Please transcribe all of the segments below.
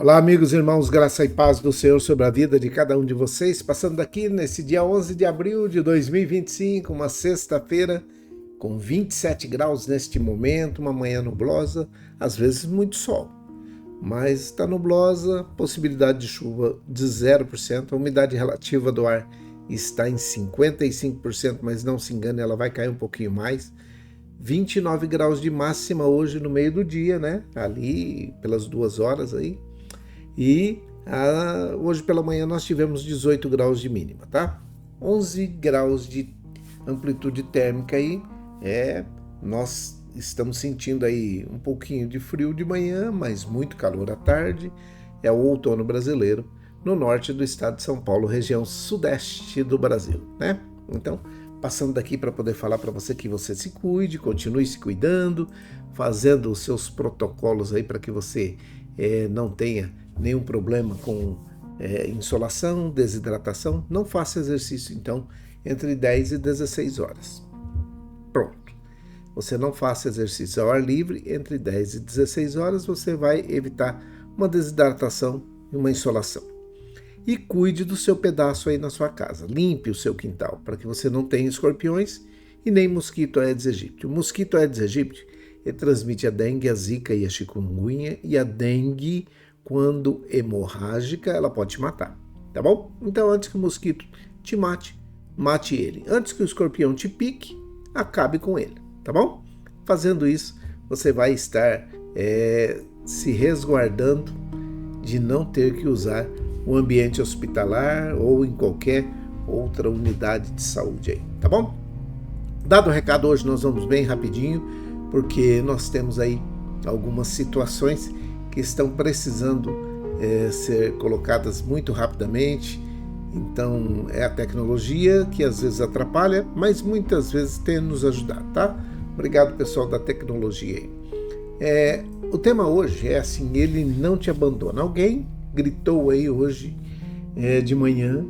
Olá, amigos e irmãos, graça e paz do Senhor sobre a vida de cada um de vocês. Passando aqui nesse dia 11 de abril de 2025, uma sexta-feira com 27 graus neste momento, uma manhã nublosa, às vezes muito sol, mas está nublosa, possibilidade de chuva de 0%, a umidade relativa do ar está em 55%, mas não se engane, ela vai cair um pouquinho mais. 29 graus de máxima hoje no meio do dia, né? Ali pelas 2 horas aí. E hoje pela manhã nós tivemos 18 graus de mínima, tá? 11 graus de amplitude térmica aí. Nós estamos sentindo aí um pouquinho de frio de manhã, mas muito calor à tarde. É o outono brasileiro no norte do estado de São Paulo, região sudeste do Brasil, né? Então, passando daqui para poder falar para você que você se cuide, continue se cuidando, fazendo os seus protocolos aí para que você não tenha nenhum problema com insolação, desidratação. Não faça exercício, então, entre 10 e 16 horas. Pronto. Você não faça exercício ao ar livre, entre 10 e 16 horas, você vai evitar uma desidratação e uma insolação. E cuide do seu pedaço aí na sua casa. Limpe o seu quintal, para que você não tenha escorpiões e nem mosquito Aedes aegypti. O mosquito Aedes aegypti, ele transmite a dengue, a zika e a chikungunya, e a dengue, quando hemorrágica, ela pode te matar, tá bom? Então, antes que o mosquito te mate, mate ele. Antes que o escorpião te pique, acabe com ele, tá bom? Fazendo isso, você vai estar se resguardando de não ter que usar o ambiente hospitalar ou em qualquer outra unidade de saúde aí, tá bom? Dado o recado, hoje nós vamos bem rapidinho, porque nós temos aí algumas situações que estão precisando ser colocadas muito rapidamente. Então, é a tecnologia que às vezes atrapalha, mas muitas vezes tem nos ajudado, tá? Obrigado, pessoal da tecnologia aí. O tema hoje é assim, ele não te abandona. Alguém gritou aí hoje de manhã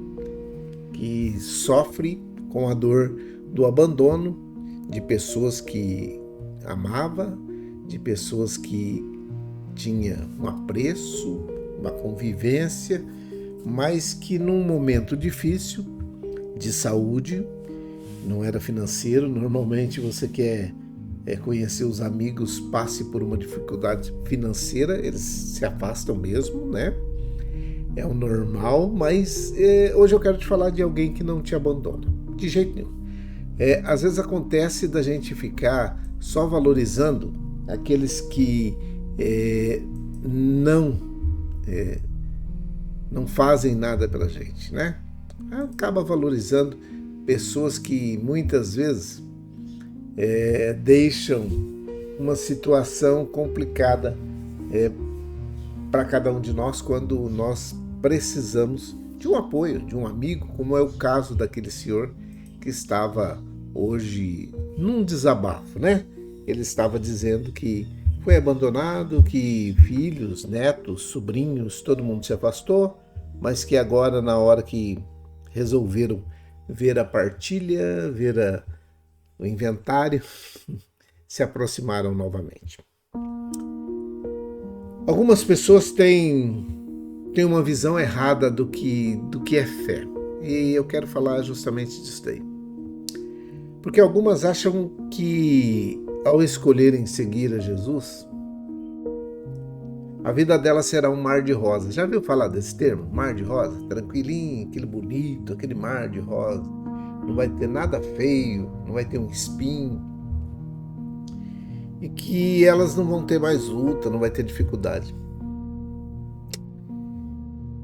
que sofre com a dor do abandono de pessoas que amava, de pessoas que tinha um apreço, uma convivência, mas que num momento difícil de saúde, não era financeiro, normalmente você quer conhecer os amigos, passe por uma dificuldade financeira, eles se afastam mesmo, né? É o normal, mas hoje eu quero te falar de alguém que não te abandona, de jeito nenhum. Às vezes acontece da gente ficar só valorizando aqueles que não fazem nada pela gente, né? Acaba valorizando pessoas que muitas vezes deixam uma situação complicada para cada um de nós quando nós precisamos de um apoio, de um amigo, como é o caso daquele senhor que estava hoje num desabafo, né? Ele estava dizendo que foi abandonado, que filhos, netos, sobrinhos, todo mundo se afastou, mas que agora, na hora que resolveram ver a partilha, ver o inventário, se aproximaram novamente. Algumas pessoas têm uma visão errada do que é fé, e eu quero falar justamente disso daí. Porque algumas acham que ao escolherem seguir a Jesus, a vida dela será um mar de rosas. Já viu falar desse termo? Mar de rosas? Tranquilinho, aquele bonito, aquele mar de rosas. Não vai ter nada feio, não vai ter um espinho. E que elas não vão ter mais luta, não vai ter dificuldade.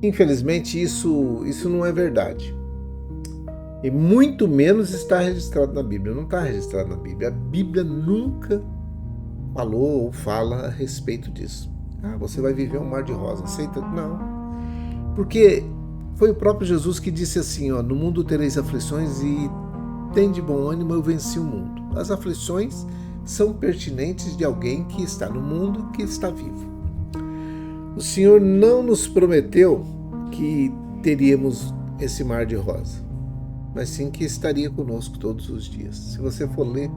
Infelizmente, isso não é verdade. E muito menos está registrado na Bíblia. Não está registrado na Bíblia. A Bíblia nunca falou ou fala a respeito disso. Você vai viver um mar de rosas. Aceita? Não. Porque foi o próprio Jesus que disse assim, no mundo tereis aflições e tem de bom ânimo, eu venci o mundo. As aflições são pertinentes de alguém que está no mundo, que está vivo. O Senhor não nos prometeu que teríamos esse mar de rosa, mas sim que estaria conosco todos os dias. Se você for ler,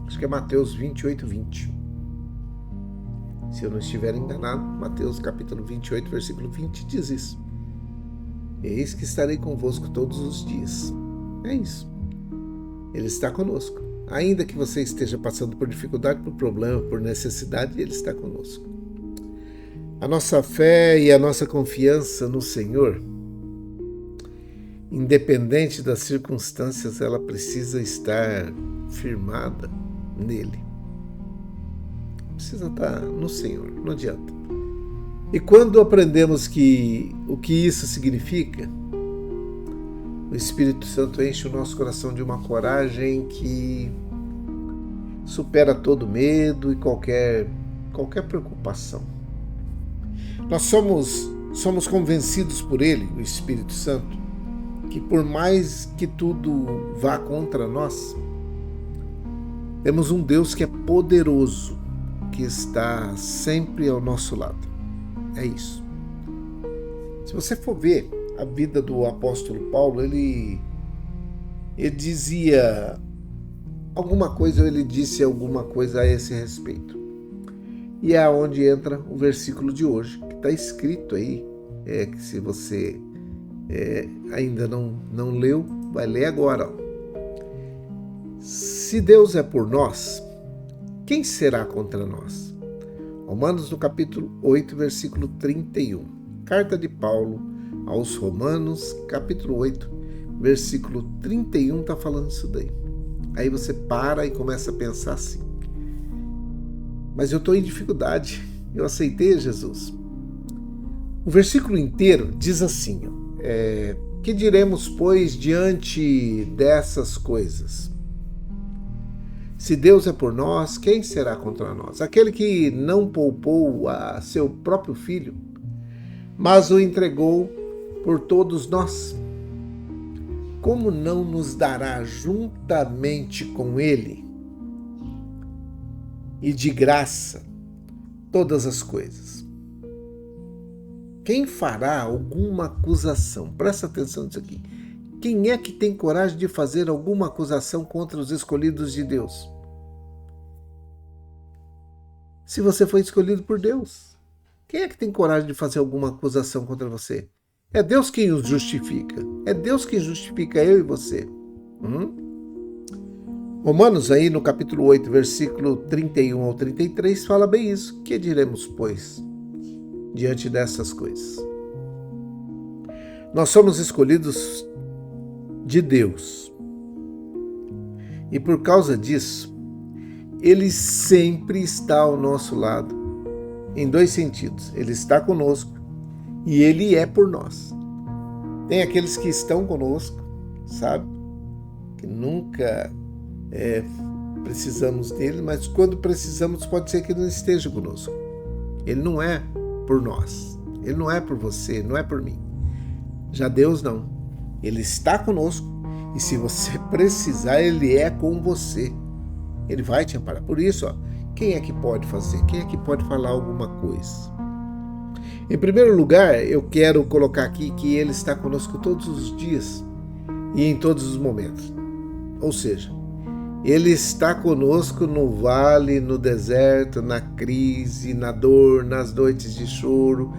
acho que é Mateus 28, 20. Se eu não estiver enganado, Mateus capítulo 28, versículo 20 diz isso. Eis que estarei convosco todos os dias. É isso. Ele está conosco. Ainda que você esteja passando por dificuldade, por problema, por necessidade, Ele está conosco. A nossa fé e a nossa confiança no Senhor, independente das circunstâncias, ela precisa estar firmada nele. Precisa estar no Senhor, não adianta. E quando aprendemos o que isso significa, o Espírito Santo enche o nosso coração de uma coragem que supera todo medo e qualquer preocupação. Nós somos convencidos por Ele, o Espírito Santo, que por mais que tudo vá contra nós, temos um Deus que é poderoso, que está sempre ao nosso lado. É isso. Se você for ver a vida do apóstolo Paulo, ele dizia alguma coisa, ou ele disse alguma coisa a esse respeito. E é onde entra o versículo de hoje, que está escrito aí, que se você ainda não leu, vai ler agora. Ó. Se Deus é por nós, quem será contra nós? Romanos no capítulo 8, versículo 31. Carta de Paulo aos Romanos, capítulo 8, versículo 31, está falando isso daí. Aí você para e começa a pensar assim: mas eu estou em dificuldade, eu aceitei Jesus. O versículo inteiro diz assim: que diremos, pois, diante dessas coisas? Se Deus é por nós, quem será contra nós? Aquele que não poupou a seu próprio filho, mas o entregou por todos nós, como não nos dará juntamente com ele e de graça todas as coisas? Quem fará alguma acusação? Presta atenção nisso aqui. Quem é que tem coragem de fazer alguma acusação contra os escolhidos de Deus? Se você foi escolhido por Deus, quem é que tem coragem de fazer alguma acusação contra você? É Deus quem os justifica. É Deus quem justifica eu e você. Romanos aí no capítulo 8, versículo 31 ao 33, fala bem isso. Que diremos, pois, diante dessas coisas? Nós somos escolhidos de Deus. E por causa disso, Ele sempre está ao nosso lado. Em dois sentidos. Ele está conosco e Ele é por nós. Tem aqueles que estão conosco, sabe? Que nunca precisamos dele, mas quando precisamos pode ser que ele não esteja conosco. Ele não é por nós. Ele não é por você, não é por mim. Já Deus não. Ele está conosco e se você precisar, Ele é com você. Ele vai te amparar. Por isso, quem é que pode fazer? Quem é que pode falar alguma coisa? Em primeiro lugar, eu quero colocar aqui que Ele está conosco todos os dias e em todos os momentos. Ou seja, Ele está conosco no vale, no deserto, na crise, na dor, nas noites de choro,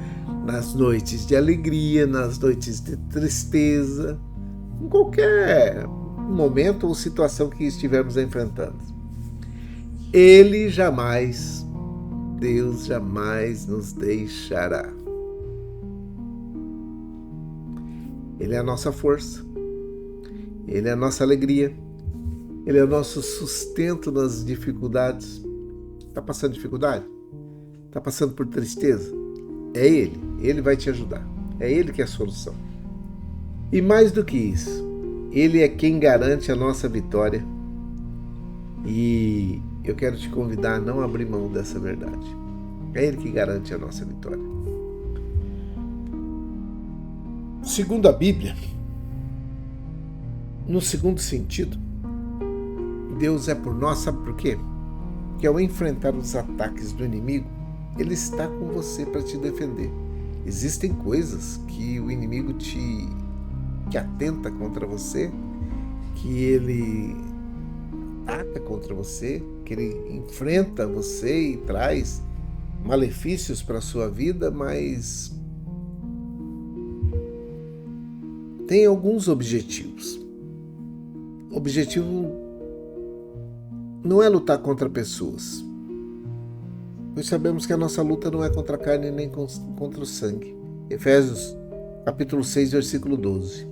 nas noites de alegria, nas noites de tristeza, em qualquer momento ou situação que estivermos enfrentando. Ele jamais, Deus jamais nos deixará. Ele é a nossa força, Ele é a nossa alegria, Ele é o nosso sustento nas dificuldades. Está passando dificuldade? Está passando por tristeza? É Ele vai te ajudar. É Ele que é a solução. E mais do que isso, Ele é quem garante a nossa vitória. E eu quero te convidar a não abrir mão dessa verdade. É Ele que garante a nossa vitória. Segundo a Bíblia, no segundo sentido, Deus é por nós, sabe por quê? Porque ao enfrentar os ataques do inimigo, Ele está com você para te defender. Existem coisas que o inimigo que atenta contra você, que ele ataca contra você, que ele enfrenta você e traz malefícios para a sua vida, mas tem alguns objetivos. O objetivo não é lutar contra pessoas. Nós sabemos que a nossa luta não é contra a carne nem contra o sangue. Efésios capítulo 6, versículo 12.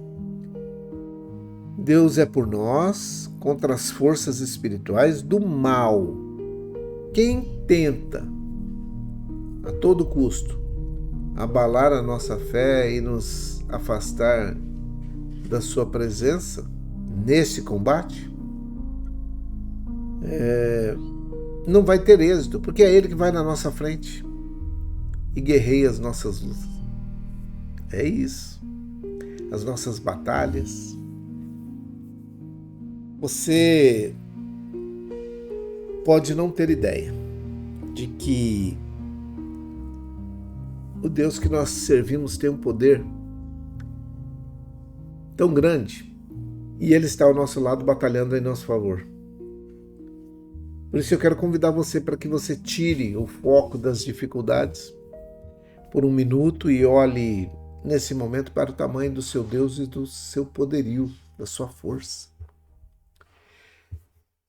Deus é por nós contra as forças espirituais do mal. Quem tenta, a todo custo, abalar a nossa fé e nos afastar da sua presença nesse combate, não vai ter êxito, porque é Ele que vai na nossa frente e guerreia as nossas lutas. É isso. As nossas batalhas. Você pode não ter ideia de que o Deus que nós servimos tem um poder tão grande e Ele está ao nosso lado batalhando em nosso favor. Por isso eu quero convidar você para que você tire o foco das dificuldades por um minuto e olhe nesse momento para o tamanho do seu Deus e do seu poderio, da sua força.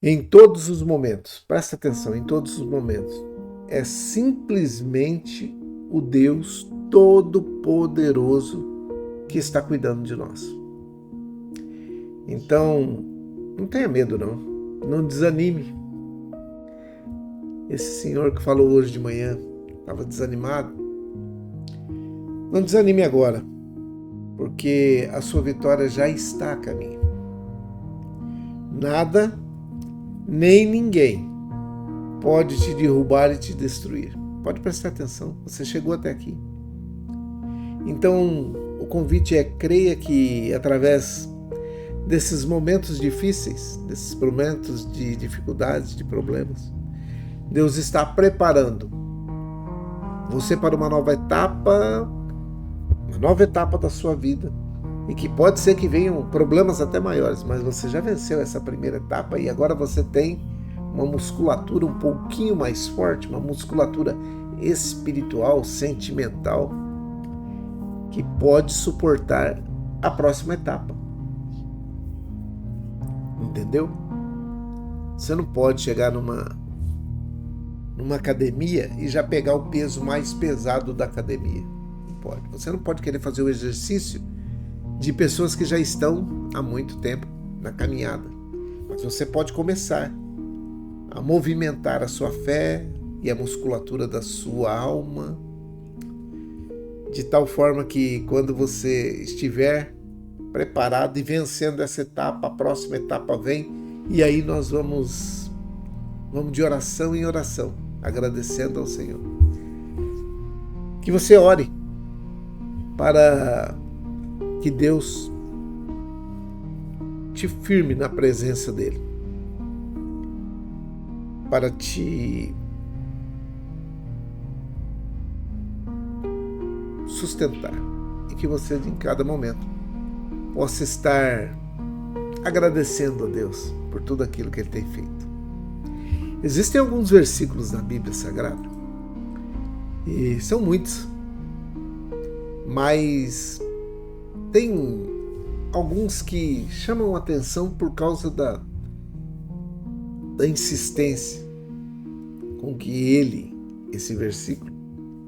Em todos os momentos, presta atenção, em todos os momentos, é simplesmente o Deus Todo-Poderoso que está cuidando de nós. Então, não tenha medo não desanime. Esse senhor que falou hoje de manhã, estava desanimado. Não desanime agora, porque a sua vitória já está a caminho. Nada, nem ninguém pode te derrubar e te destruir. Pode prestar atenção, você chegou até aqui. Então, o convite é: creia que através desses momentos difíceis, desses momentos de dificuldades, de problemas, Deus está preparando você para uma nova etapa da sua vida. E que pode ser que venham problemas até maiores, mas você já venceu essa primeira etapa e agora você tem uma musculatura um pouquinho mais forte, uma musculatura espiritual, sentimental, que pode suportar a próxima etapa. Entendeu? Você não pode chegar numa academia e já pegar o peso mais pesado da academia. Não pode. Você não pode querer fazer o exercício de pessoas que já estão há muito tempo na caminhada. Mas você pode começar a movimentar a sua fé e a musculatura da sua alma, de tal forma que quando você estiver preparado e vencendo essa etapa, a próxima etapa vem, e aí nós vamos de oração em oração, agradecendo ao Senhor. Que você ore para que Deus te firme na presença dEle, para te sustentar, e que você em cada momento possa estar agradecendo a Deus por tudo aquilo que Ele tem feito. Existem alguns versículos na Bíblia Sagrada, e são muitos, mas tem alguns que chamam a atenção por causa da insistência com que esse versículo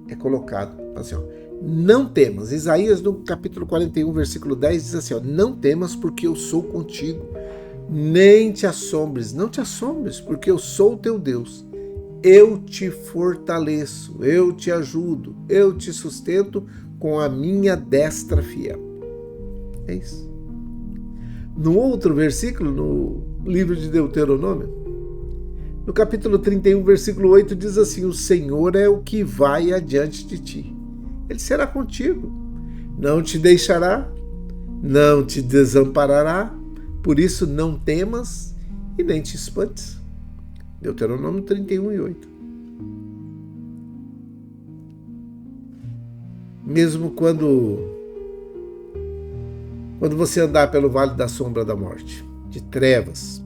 é colocado. Assim, não temas. Isaías no capítulo 41, versículo 10 diz assim, não temas porque eu sou contigo, nem te assombres, não te assombres porque eu sou o teu Deus. Eu te fortaleço, eu te ajudo, eu te sustento com a minha destra fiel. É isso. No outro versículo, no livro de Deuteronômio, no capítulo 31, versículo 8, diz assim, o Senhor é o que vai adiante de ti. Ele será contigo. Não te deixará, não te desamparará, por isso não temas e nem te espantes. Deuteronômio 31 e 8. Mesmo quando você andar pelo vale da sombra da morte, de trevas,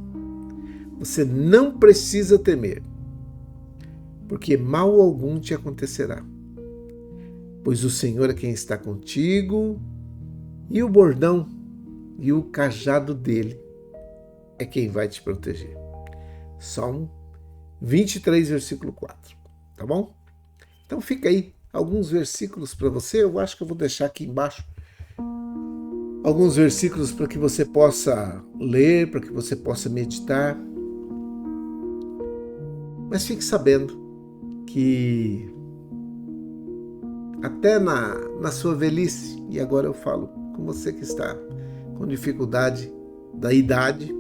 você não precisa temer, porque mal algum te acontecerá. Pois o Senhor é quem está contigo, e o bordão e o cajado dele é quem vai te proteger. Salmo 23, versículo 4. Tá bom? Então fica aí alguns versículos para você. Eu acho que eu vou deixar aqui embaixo alguns versículos para que você possa ler, para que você possa meditar. Mas fique sabendo que até na sua velhice, e agora eu falo com você que está com dificuldade da idade,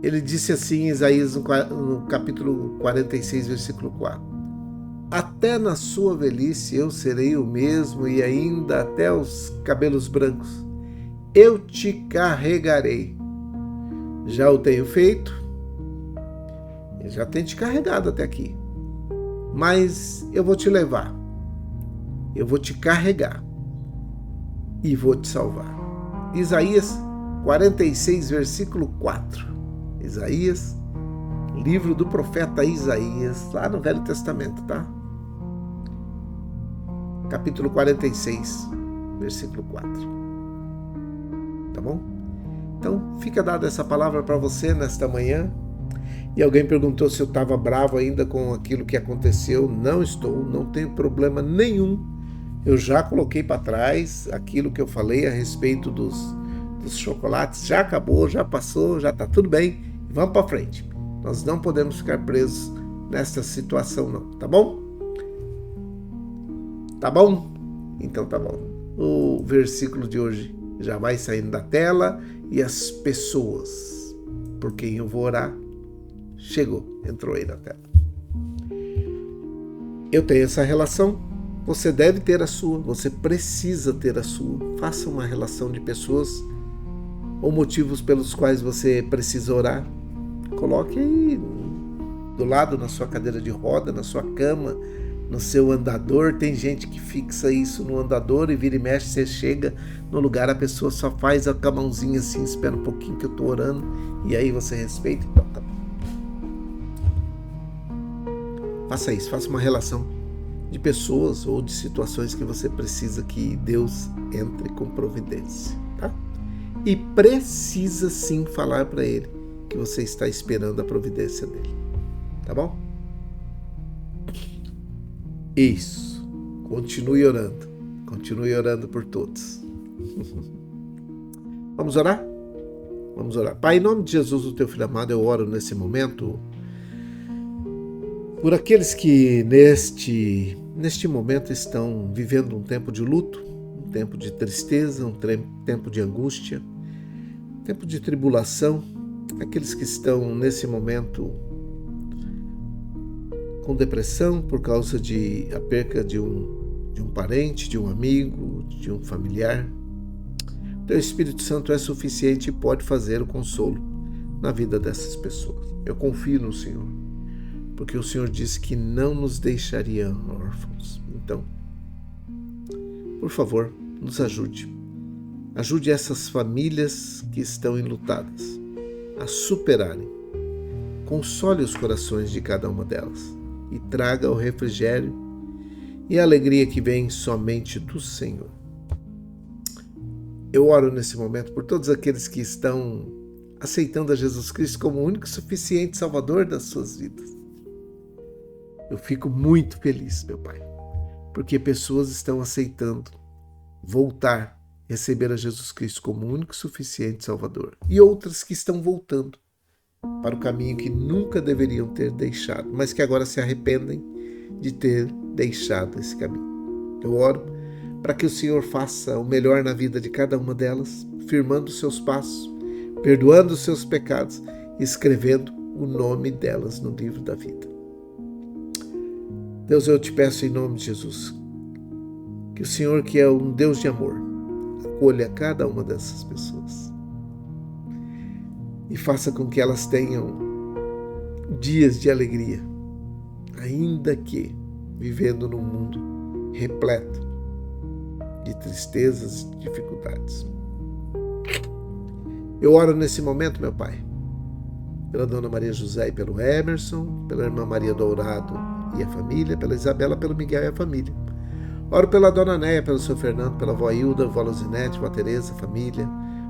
ele disse assim em Isaías no capítulo 46, versículo 4: até na sua velhice eu serei o mesmo, e ainda até os cabelos brancos eu te carregarei. Já o tenho feito, eu já tenho te carregado até aqui, mas eu vou te levar, eu vou te carregar e vou te salvar. Isaías 46, versículo 4. Isaías, livro do profeta Isaías, lá no Velho Testamento, tá? Capítulo 46, versículo 4. Tá bom? Então, fica dada essa palavra para você nesta manhã. E alguém perguntou se eu estava bravo ainda com aquilo que aconteceu. Não estou, não tenho problema nenhum. Eu já coloquei para trás aquilo que eu falei a respeito dos chocolates. Já acabou, já passou, já está tudo bem. Vamos para frente. Nós não podemos ficar presos nessa situação não, tá bom? Tá bom? Então tá bom. O versículo de hoje já vai saindo da tela e as pessoas por quem eu vou orar chegou, entrou aí na tela. Eu tenho essa relação, você deve ter a sua, você precisa ter a sua. Faça uma relação de pessoas ou motivos pelos quais você precisa orar. Coloque aí do lado na sua cadeira de roda, na sua cama, no seu andador. Tem gente que fixa isso no andador e vira e mexe, você chega no lugar, a pessoa só faz a mãozinha assim, espera um pouquinho que eu estou orando, e aí você respeita e toca. Faça isso, faça uma relação de pessoas ou de situações que você precisa que Deus entre com providência, tá? E precisa sim falar para Ele que você está esperando a providência dele, tá bom? Isso, continue orando por todos. Vamos orar? Vamos orar. Pai, em nome de Jesus, o teu filho amado, eu oro nesse momento por aqueles que neste momento estão vivendo um tempo de luto, um tempo de tristeza, um tempo de angústia, um tempo de tribulação, aqueles que estão nesse momento com depressão por causa de a perca de um parente, de um amigo, de um familiar. Teu Espírito Santo é suficiente e pode fazer o consolo na vida dessas pessoas. Eu confio no Senhor, porque o Senhor disse que não nos deixaria órfãos. Então, por favor, nos ajude. Ajude essas famílias que estão enlutadas a superarem. Console os corações de cada uma delas e traga o refrigério e a alegria que vem somente do Senhor. Eu oro nesse momento por todos aqueles que estão aceitando a Jesus Cristo como o único e suficiente Salvador das suas vidas. Eu fico muito feliz, meu Pai, porque pessoas estão aceitando voltar, receber a Jesus Cristo como o único e suficiente Salvador. E outras que estão voltando para o caminho que nunca deveriam ter deixado, mas que agora se arrependem de ter deixado esse caminho. Eu oro para que o Senhor faça o melhor na vida de cada uma delas, firmando os seus passos, perdoando os seus pecados e escrevendo o nome delas no livro da vida. Deus, eu te peço em nome de Jesus, que o Senhor, que é um Deus de amor, acolha cada uma dessas pessoas e faça com que elas tenham dias de alegria, ainda que vivendo num mundo repleto de tristezas e dificuldades. Eu oro nesse momento, meu Pai, pela Dona Maria José e pelo Emerson, pela Irmã Maria Dourado e a família, pela Isabela, pelo Miguel e a família. Oro pela Dona Néia, pelo seu Fernando, pela avó Hilda, avó Luzinete, avó Tereza, família.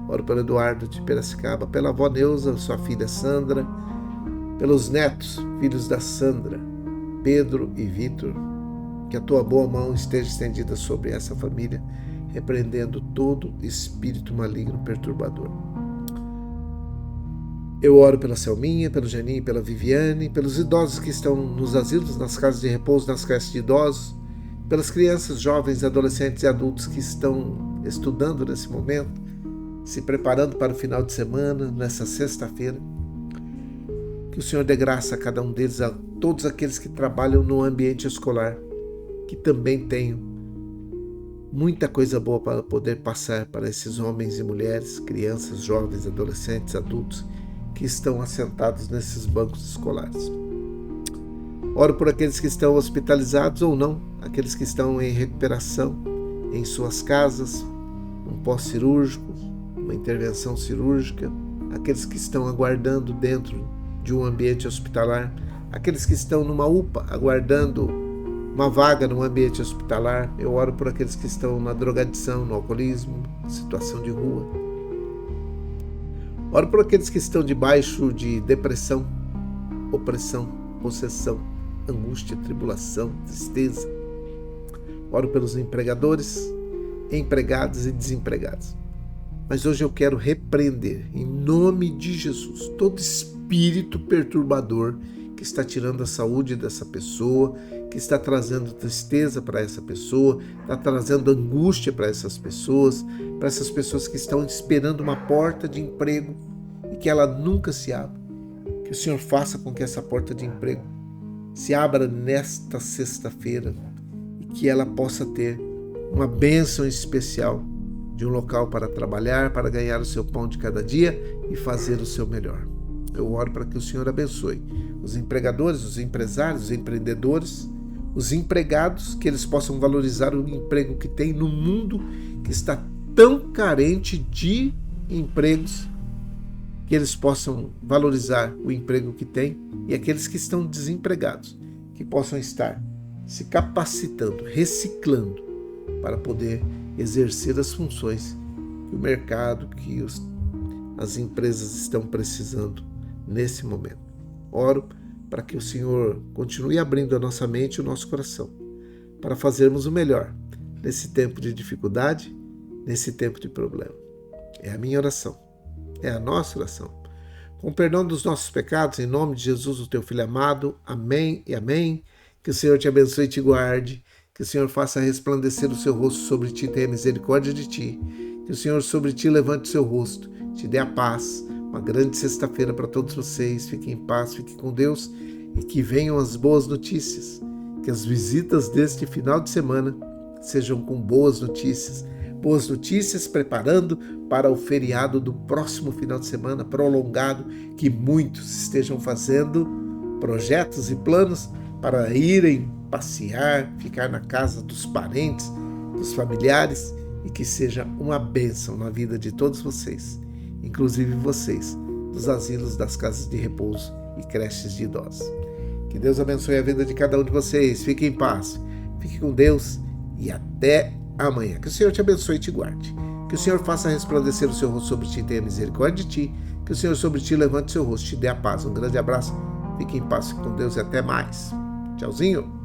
Oro pelo Eduardo de Piracicaba, pela avó Neuza, sua filha Sandra, pelos netos, filhos da Sandra, Pedro e Vitor. Que a tua boa mão esteja estendida sobre essa família, repreendendo todo espírito maligno perturbador. Eu oro pela Selminha, pelo Janinho, pela Viviane, pelos idosos que estão nos asilos, nas casas de repouso, nas creches de idosos, pelas crianças, jovens, adolescentes e adultos que estão estudando nesse momento, se preparando para o final de semana, nessa sexta-feira. Que o Senhor dê graça a cada um deles, a todos aqueles que trabalham no ambiente escolar, que também tenham muita coisa boa para poder passar para esses homens e mulheres, crianças, jovens, adolescentes, adultos, que estão assentados nesses bancos escolares. Oro por aqueles que estão hospitalizados ou não, aqueles que estão em recuperação em suas casas, um pós-cirúrgico, uma intervenção cirúrgica, aqueles que estão aguardando dentro de um ambiente hospitalar, aqueles que estão numa UPA aguardando uma vaga no ambiente hospitalar. Eu oro por aqueles que estão na drogadição, no alcoolismo, situação de rua. Oro por aqueles que estão debaixo de depressão, opressão, possessão, angústia, tribulação, tristeza. Oro pelos empregadores, empregados e desempregados. Mas hoje eu quero repreender, em nome de Jesus, todo espírito perturbador que está tirando a saúde dessa pessoa, que está trazendo tristeza para essa pessoa, está trazendo angústia para essas pessoas que estão esperando uma porta de emprego e que ela nunca se abre. Que o Senhor faça com que essa porta de emprego se abra nesta sexta-feira e que ela possa ter uma bênção especial de um local para trabalhar, para ganhar o seu pão de cada dia e fazer o seu melhor. Eu oro para que o Senhor abençoe os empregadores, os empresários, os empreendedores, os empregados, que eles possam valorizar o emprego que tem no mundo que está tão carente de empregos, que eles possam valorizar o emprego que tem, e aqueles que estão desempregados, que possam estar se capacitando, reciclando, para poder exercer as funções que o mercado, que as empresas estão precisando nesse momento. Oro para que o Senhor continue abrindo a nossa mente e o nosso coração para fazermos o melhor nesse tempo de dificuldade, nesse tempo de problema. É a minha oração, é a nossa oração. Com o perdão dos nossos pecados, em nome de Jesus, o teu Filho amado. Amém e amém. Que o Senhor te abençoe e te guarde. Que o Senhor faça resplandecer o seu rosto sobre ti e tenha misericórdia de ti. Que o Senhor sobre ti levante o seu rosto, te dê a paz. Uma grande sexta-feira para todos vocês. Fiquem em paz, fiquem com Deus e que venham as boas notícias. Que as visitas deste final de semana sejam com boas notícias. Boas notícias preparando para o feriado do próximo final de semana prolongado, que muitos estejam fazendo projetos e planos para irem passear, ficar na casa dos parentes, dos familiares, e que seja uma bênção na vida de todos vocês, inclusive vocês, dos asilos, das casas de repouso e creches de idosos. Que Deus abençoe a vida de cada um de vocês. Fiquem em paz, fique com Deus e até amanhã. Que o Senhor te abençoe e te guarde. Que o Senhor faça resplandecer o seu rosto sobre ti e tenha misericórdia de ti. Que o Senhor sobre ti levante o seu rosto e te dê a paz. Um grande abraço, fique em paz, fique com Deus e até mais. Tchauzinho.